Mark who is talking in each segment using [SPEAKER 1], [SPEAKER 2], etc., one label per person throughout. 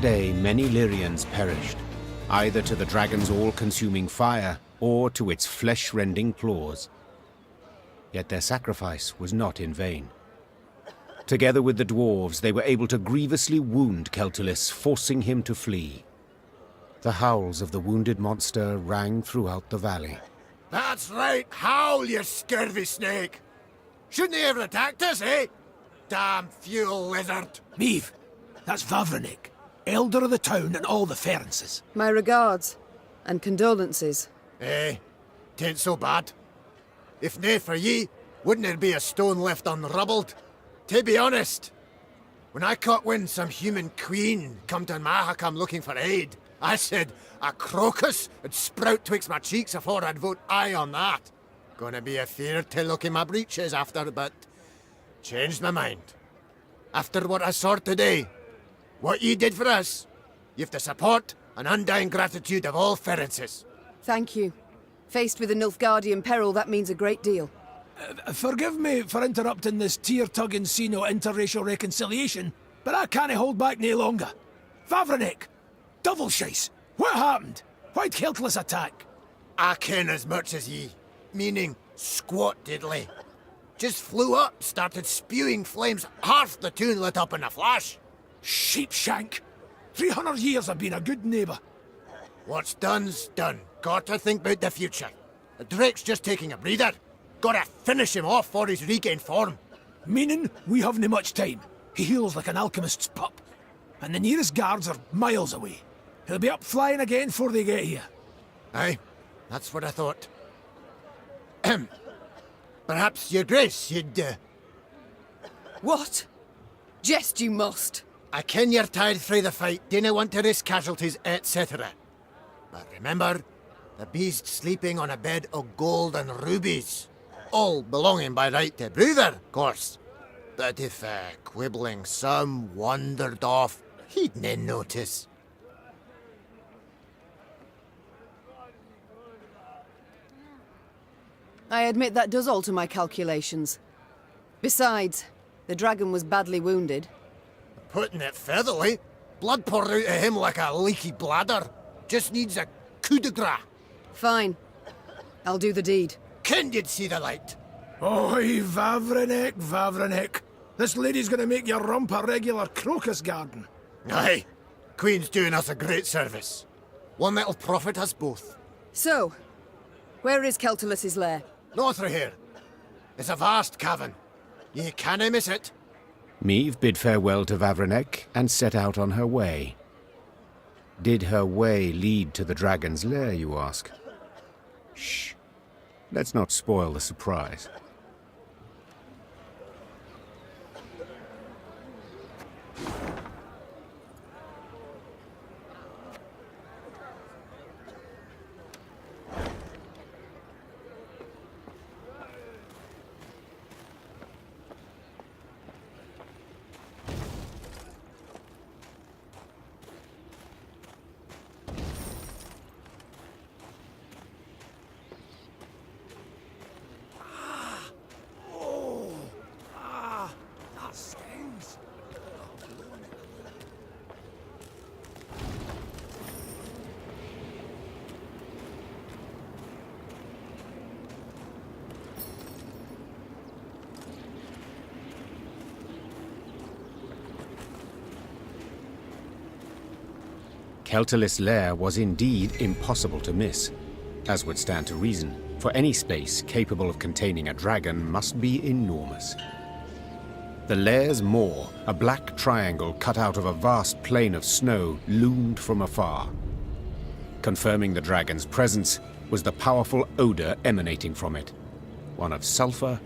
[SPEAKER 1] day, many Lyrians perished, either to the dragon's all-consuming fire or to its flesh-rending claws. Yet their sacrifice was not in vain. Together with the dwarves, they were able to grievously wound Keltullis, forcing him to flee. The howls of the wounded monster rang throughout the valley.
[SPEAKER 2] That's right, howl, you scurvy snake! Shouldn't he have attacked us, eh? Damn fuel lizard!
[SPEAKER 3] Meave, that's Vavranic, elder of the town and all the Ferences.
[SPEAKER 4] My regards, and condolences.
[SPEAKER 2] Eh, tain't so bad. If nae for ye, wouldn't there be a stone left unrubbled? To be honest, when I caught wind some human queen come to Mahakam looking for aid, I said a crocus would sprout twixt my cheeks afore I'd vote aye on that. Gonna be a fear to look in my breeches after, but changed my mind. After what I saw today, what ye did for us, you've the support and undying gratitude of all Ferences.
[SPEAKER 4] Thank you. Faced with a Nilfgaardian peril, that means a great deal.
[SPEAKER 3] Forgive me for interrupting this tear-tugging scene of interracial reconciliation, but I can't hold back no longer. Vavranic! Double shice! What happened? Why'd Keltullis attack?
[SPEAKER 2] I ken as much as ye, meaning squat diddly. Just flew up, started spewing flames, half the town lit up in a flash.
[SPEAKER 3] Sheepshank! 300 years I've been a good neighbour.
[SPEAKER 2] What's done's done. Got to think about the future. The Drake's just taking a breather. Gotta finish him off for he's regained form.
[SPEAKER 3] Meaning we haven't much time. He heals like an alchemist's pup. And the nearest guards are miles away. He'll be up flying again before they get here.
[SPEAKER 2] Aye, that's what I thought. Perhaps, your grace, you'd,
[SPEAKER 4] What? Jest you must.
[SPEAKER 2] I ken you're tired frae the fight, dinna want to risk casualties, etc. But remember, the beast's sleeping on a bed of gold and rubies. All belonging by right to Bruther, of course. But if quibbling some wandered off, he'd nae notice.
[SPEAKER 4] I admit that does alter my calculations. Besides, the dragon was badly wounded.
[SPEAKER 2] Putting it featherly, blood poured out of him like a leaky bladder. Just needs a coup de grace.
[SPEAKER 4] Fine. I'll do the deed.
[SPEAKER 2] Ken you'd see the light.
[SPEAKER 3] Oi, Vavranic, Vavranic. This lady's gonna make your rump a regular crocus garden.
[SPEAKER 2] Aye, Queen's doing us a great service. One that'll profit us both.
[SPEAKER 4] So, where is Keltullis' lair?
[SPEAKER 2] North of here. It's a vast cavern. Ye canna miss it.
[SPEAKER 1] Meave bid farewell to Vavranic and set out on her way. Did her way lead to the dragon's lair, you ask? Shh. Let's not spoil the surprise. Keltullis' lair was indeed impossible to miss, as would stand to reason, for any space capable of containing a dragon must be enormous. The lair's maw, a black triangle cut out of a vast plain of snow, loomed from afar. Confirming the dragon's presence was the powerful odor emanating from it, one of sulfur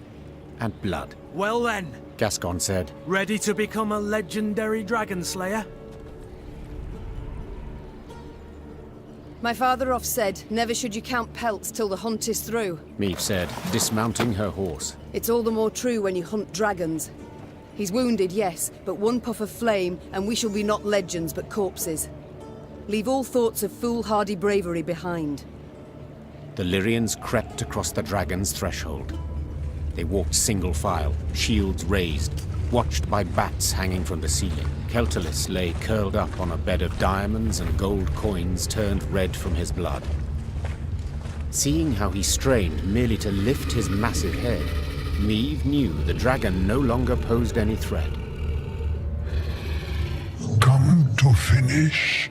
[SPEAKER 1] and blood.
[SPEAKER 5] Well then,
[SPEAKER 1] Gascon said,
[SPEAKER 5] ready to become a legendary dragon slayer?
[SPEAKER 4] My father oft said, never should you count pelts till the hunt is through.
[SPEAKER 1] Meave said, dismounting her horse.
[SPEAKER 4] It's all the more true when you hunt dragons. He's wounded, yes, but one puff of flame, and we shall be not legends, but corpses. Leave all thoughts of foolhardy bravery behind.
[SPEAKER 1] The Lyrians crept across the dragon's threshold. They walked single file, shields raised, watched by bats hanging from the ceiling. Keltullis lay curled up on a bed of diamonds and gold coins turned red from his blood. Seeing how he strained merely to lift his massive head, Meve knew the dragon no longer posed any threat.
[SPEAKER 6] Come to finish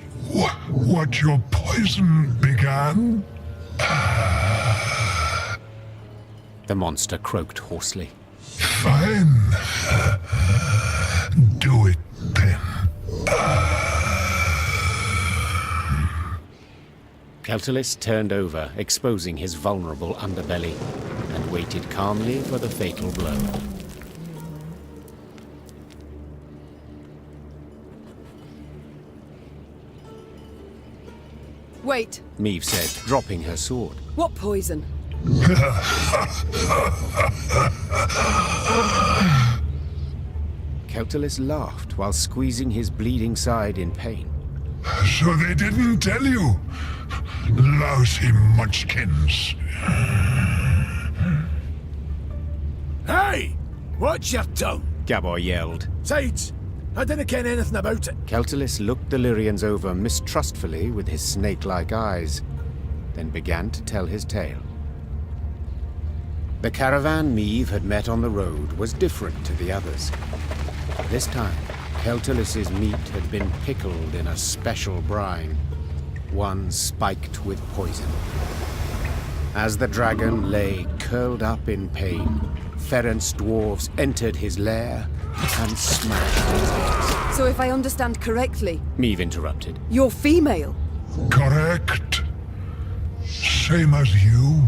[SPEAKER 6] what your poison began?
[SPEAKER 1] The monster croaked hoarsely.
[SPEAKER 6] Fine. Do it then.
[SPEAKER 1] Keltullis turned over, exposing his vulnerable underbelly, and waited calmly for the fatal blow.
[SPEAKER 4] Wait,
[SPEAKER 1] Meve said, dropping her sword.
[SPEAKER 4] what poison?
[SPEAKER 1] Keltullis laughed while squeezing his bleeding side in pain.
[SPEAKER 6] So they didn't tell you? Lousy munchkins.
[SPEAKER 3] Hey! Watch your tongue!
[SPEAKER 1] Gabor yelled.
[SPEAKER 3] Sides, I didn't ken anything about it.
[SPEAKER 1] Keltullis looked the Lyrians over mistrustfully with his snake-like eyes, then began to tell his tale. The caravan Meve had met on the road was different to the others. This time, Keltullis's meat had been pickled in a special brine, one spiked with poison. As the dragon lay curled up in pain, Ferenc dwarves entered his lair and smashed his legs.
[SPEAKER 4] So if I understand correctly,
[SPEAKER 1] Meve interrupted.
[SPEAKER 4] you're female.
[SPEAKER 6] Correct. Same as you.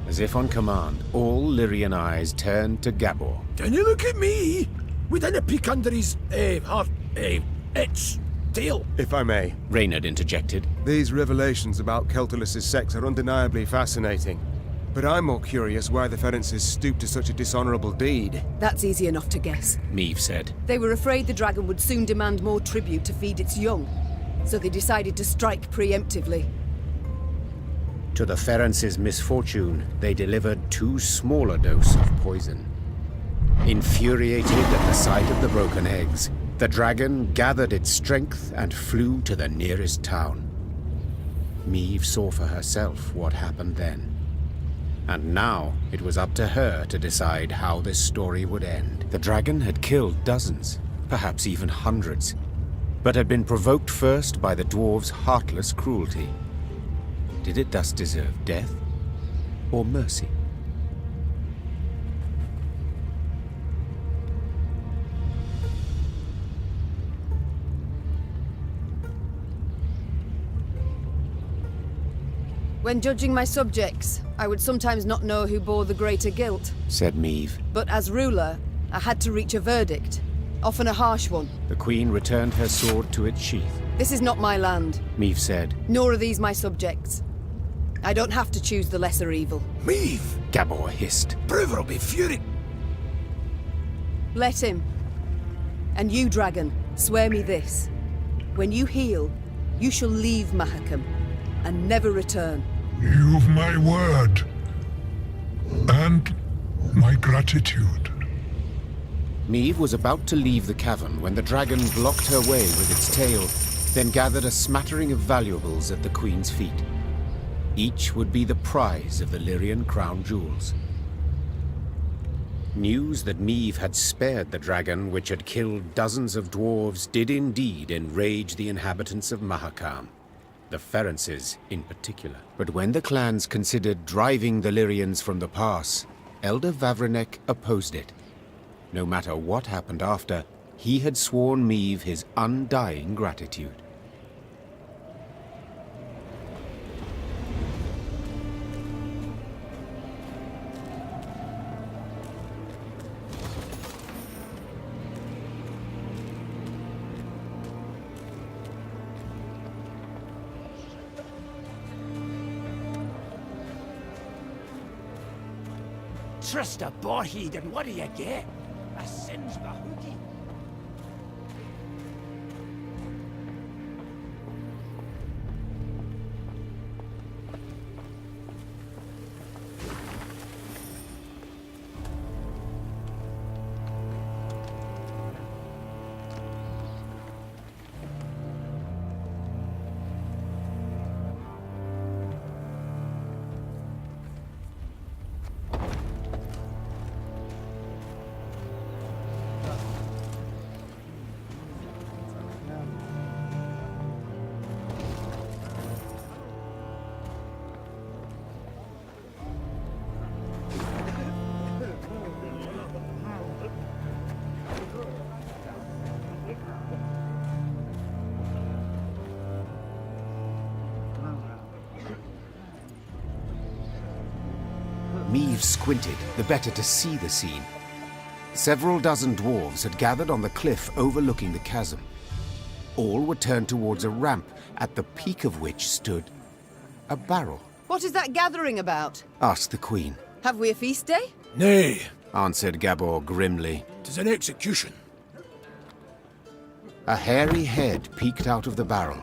[SPEAKER 1] As if on command, all Lyrian eyes turned to Gabor.
[SPEAKER 3] Can you look at me? We didn't peek under his, its tail.
[SPEAKER 7] If I may,
[SPEAKER 1] Reynard interjected.
[SPEAKER 7] these revelations about Keltullis' sex are undeniably fascinating. But I'm more curious why the Ferences stooped to such a dishonorable deed.
[SPEAKER 4] That's easy enough to guess.
[SPEAKER 1] Meve said.
[SPEAKER 4] They were afraid the dragon would soon demand more tribute to feed its young, so they decided to strike preemptively.
[SPEAKER 1] To the Ferences' misfortune, they delivered too small a dose of poison. Infuriated at the sight of the broken eggs, the dragon gathered its strength and flew to the nearest town. Meve saw for herself what happened then. And now it was up to her to decide how this story would end. The dragon had killed dozens, perhaps even hundreds, but had been provoked first by the dwarves' heartless cruelty. Did it thus deserve death or mercy?
[SPEAKER 4] When judging my subjects, I would sometimes not know who bore the greater guilt.
[SPEAKER 1] Said Meve.
[SPEAKER 4] But as ruler, I had to reach a verdict, often a harsh one.
[SPEAKER 1] The queen returned her sword to its sheath.
[SPEAKER 4] This is not my land,
[SPEAKER 1] Meve said.
[SPEAKER 4] nor are these my subjects. I don't have to choose the lesser evil.
[SPEAKER 3] Meve!
[SPEAKER 1] Gabor hissed.
[SPEAKER 3] Prover will be furious.
[SPEAKER 4] Let him. And you, dragon, swear me this. When you heal, you shall leave Mahakam and never return.
[SPEAKER 6] You've my word. And my gratitude.
[SPEAKER 1] Meve was about to leave the cavern when the dragon blocked her way with its tail, then gathered a smattering of valuables at the queen's feet. Each would be the prize of the Lyrian crown jewels. News that Meve had spared the dragon, which had killed dozens of dwarves, did indeed enrage the inhabitants of Mahakam, the Ferences in particular. But when the clans considered driving the Lyrians from the pass, Elder Vavrenek opposed it. No matter what happened after, he had sworn Meve his undying gratitude.
[SPEAKER 3] Trust a boarhead, and what do you get? A singe bahookie.
[SPEAKER 1] Meave squinted, the better to see the scene. Several dozen dwarves had gathered on the cliff overlooking the chasm. All were turned towards a ramp, at the peak of which stood a barrel.
[SPEAKER 4] What is that gathering about?
[SPEAKER 1] Asked the Queen.
[SPEAKER 4] Have we a feast day?
[SPEAKER 3] Nay,
[SPEAKER 1] Answered Gabor grimly.
[SPEAKER 3] 'tis an execution.
[SPEAKER 1] A hairy head peeked out of the barrel.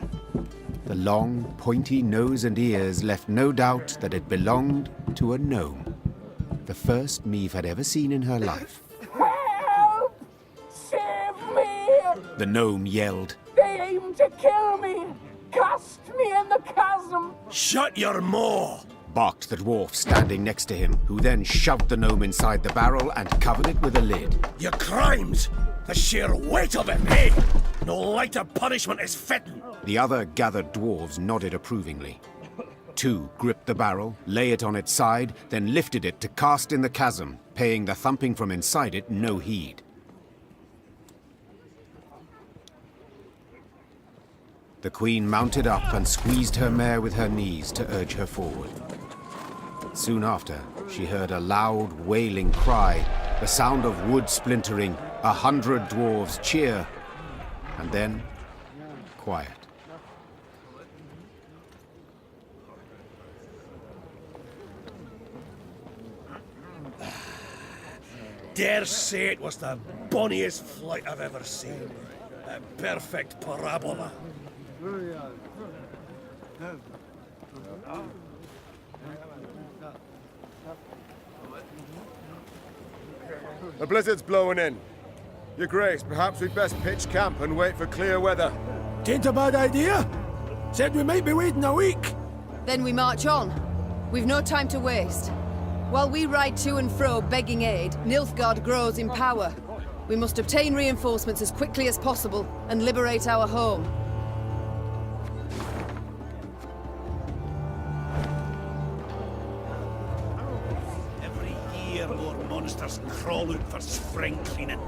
[SPEAKER 1] The long, pointy nose and ears left no doubt that it belonged to a gnome. The first Meave had ever seen in her life.
[SPEAKER 8] Help! Save me!
[SPEAKER 1] The gnome yelled.
[SPEAKER 8] They aim to kill me! Cast me in the chasm!
[SPEAKER 3] Shut your maw!
[SPEAKER 1] Barked the dwarf standing next to him, who then shoved the gnome inside the barrel and covered it with a lid.
[SPEAKER 3] Your crimes! The sheer weight of it, eh? No lighter punishment is fitting.
[SPEAKER 1] The other gathered dwarves nodded approvingly. Two gripped the barrel, lay it on its side, then lifted it to cast in the chasm, paying the thumping from inside it no heed. The Queen mounted up and squeezed her mare with her knees to urge her forward. Soon after, she heard a loud, wailing cry, the sound of wood splintering, 100 dwarves cheer, and then quiet.
[SPEAKER 3] Dare say it was the bonniest flight I've ever seen. A perfect parabola.
[SPEAKER 7] The blizzard's blowing in. Your Grace, perhaps we'd best pitch camp and wait for clear weather.
[SPEAKER 3] Tain't a bad idea. Said we might be waiting a week.
[SPEAKER 4] Then we march on. We've no time to waste. While we ride to and fro begging aid, Nilfgaard grows in power. We must obtain reinforcements as quickly as possible and liberate our home.
[SPEAKER 3] Every year more monsters crawl out for spring cleaning.